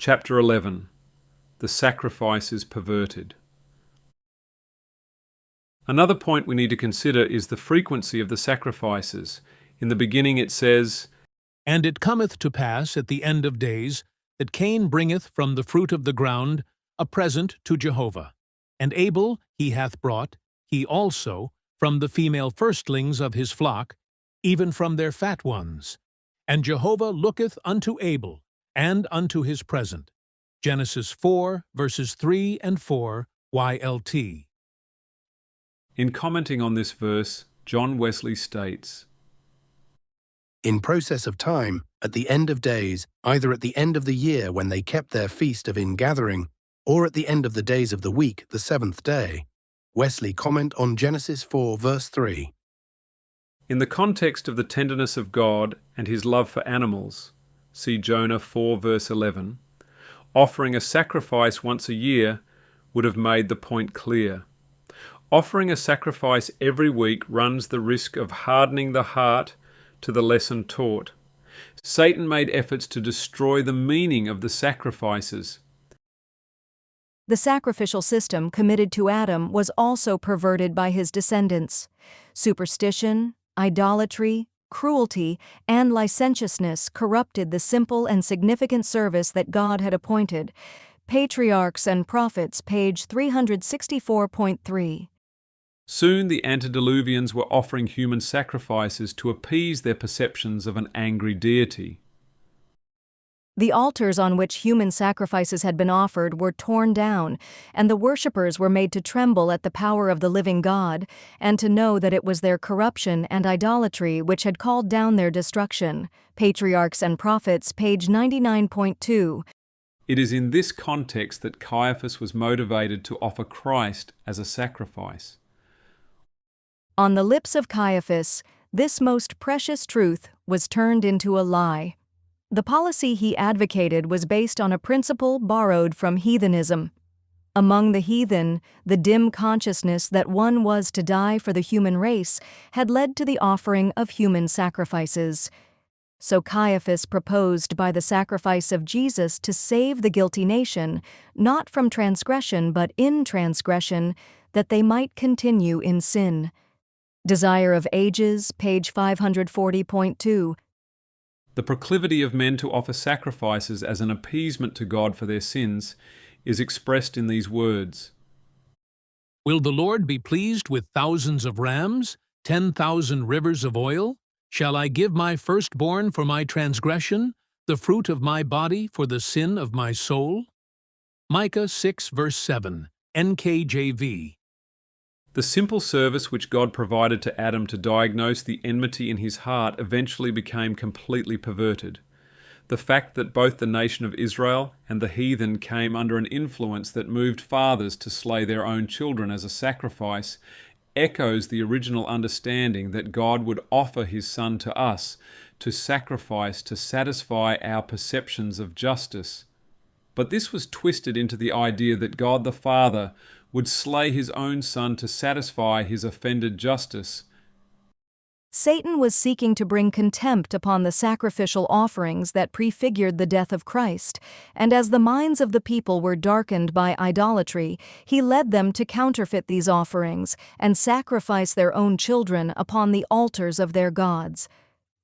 Chapter 11. The Sacrifices Perverted. Another point we need to consider is the frequency of the sacrifices. In the beginning it says, And it cometh to pass at the end of days, that Cain bringeth from the fruit of the ground a present to Jehovah. And Abel he hath brought, he also, from the female firstlings of his flock, even from their fat ones. And Jehovah looketh unto Abel, and unto his present. Genesis 4, verses 3 and 4, YLT. In commenting on this verse, John Wesley states, In process of time, at the end of days, either at the end of the year when they kept their feast of ingathering, or at the end of the days of the week, the seventh day. Wesley comment on Genesis 4, verse 3. In the context of the tenderness of God and his love for animals, see Jonah 4, verse 11, offering a sacrifice once a year would have made the point clear. Offering a sacrifice every week runs the risk of hardening the heart to the lesson taught. Satan made efforts to destroy the meaning of the sacrifices. The sacrificial system committed to Adam was also perverted by his descendants. Superstition, idolatry, cruelty, and licentiousness corrupted the simple and significant service that God had appointed. Patriarchs and Prophets, page 364.3. Soon the antediluvians were offering human sacrifices to appease their perceptions of an angry deity. The altars on which human sacrifices had been offered were torn down, and the worshippers were made to tremble at the power of the living God, and to know that it was their corruption and idolatry which had called down their destruction. Patriarchs and Prophets, page 99.2. It is in this context that Caiaphas was motivated to offer Christ as a sacrifice. On the lips of Caiaphas, this most precious truth was turned into a lie. The policy he advocated was based on a principle borrowed from heathenism. Among the heathen, the dim consciousness that one was to die for the human race had led to the offering of human sacrifices. So Caiaphas proposed by the sacrifice of Jesus to save the guilty nation, not from transgression but in transgression, that they might continue in sin. Desire of Ages, page 540.2. The proclivity of men to offer sacrifices as an appeasement to God for their sins is expressed in these words. Will the Lord be pleased with thousands of rams, 10,000 rivers of oil? Shall I give my firstborn for my transgression, the fruit of my body for the sin of my soul? Micah 6, verse 7, NKJV. The simple service which God provided to Adam to diagnose the enmity in his heart eventually became completely perverted. The fact that both the nation of Israel and the heathen came under an influence that moved fathers to slay their own children as a sacrifice echoes the original understanding that God would offer his Son to us to sacrifice to satisfy our perceptions of justice. But this was twisted into the idea that God the Father would slay his own Son to satisfy his offended justice. Satan was seeking to bring contempt upon the sacrificial offerings that prefigured the death of Christ, and as the minds of the people were darkened by idolatry, he led them to counterfeit these offerings and sacrifice their own children upon the altars of their gods.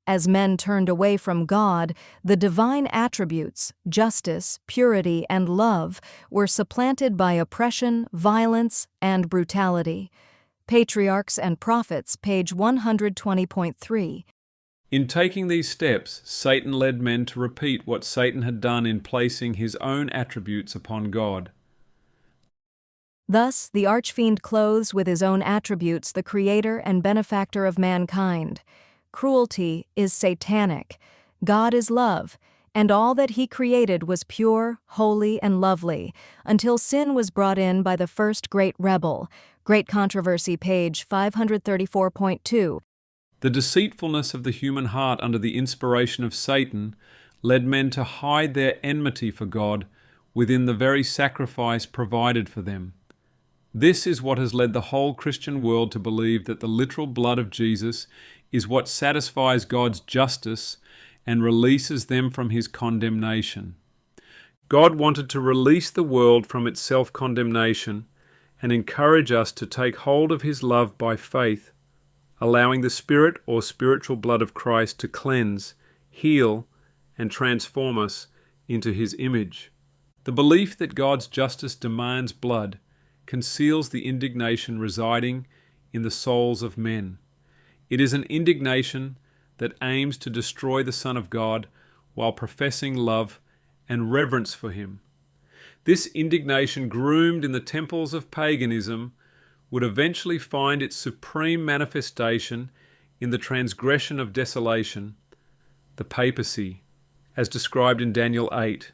As men turned away from God, the divine attributes, justice, purity, and love, were supplanted by oppression, violence, and brutality. Patriarchs and Prophets, page 120.3. In taking these steps, Satan led men to repeat what Satan had done in placing his own attributes upon God. Thus, the archfiend clothes with his own attributes the creator and benefactor of mankind. Cruelty is satanic. God is love, and all that he created was pure, holy, and lovely, until sin was brought in by the first great rebel. Great Controversy, page 534.2. The deceitfulness of the human heart under the inspiration of Satan led men to hide their enmity for God within the very sacrifice provided for them. This is what has led the whole Christian world to believe that the literal blood of Jesus is what satisfies God's justice and releases them from his condemnation. God wanted to release the world from its self-condemnation and encourage us to take hold of his love by faith, allowing the Spirit or spiritual blood of Christ to cleanse, heal, and transform us into his image. The belief that God's justice demands blood conceals the indignation residing in the souls of men. It is an indignation that aims to destroy the Son of God while professing love and reverence for him. This indignation, groomed in the temples of paganism, would eventually find its supreme manifestation in the transgression of desolation, the papacy, as described in Daniel 8,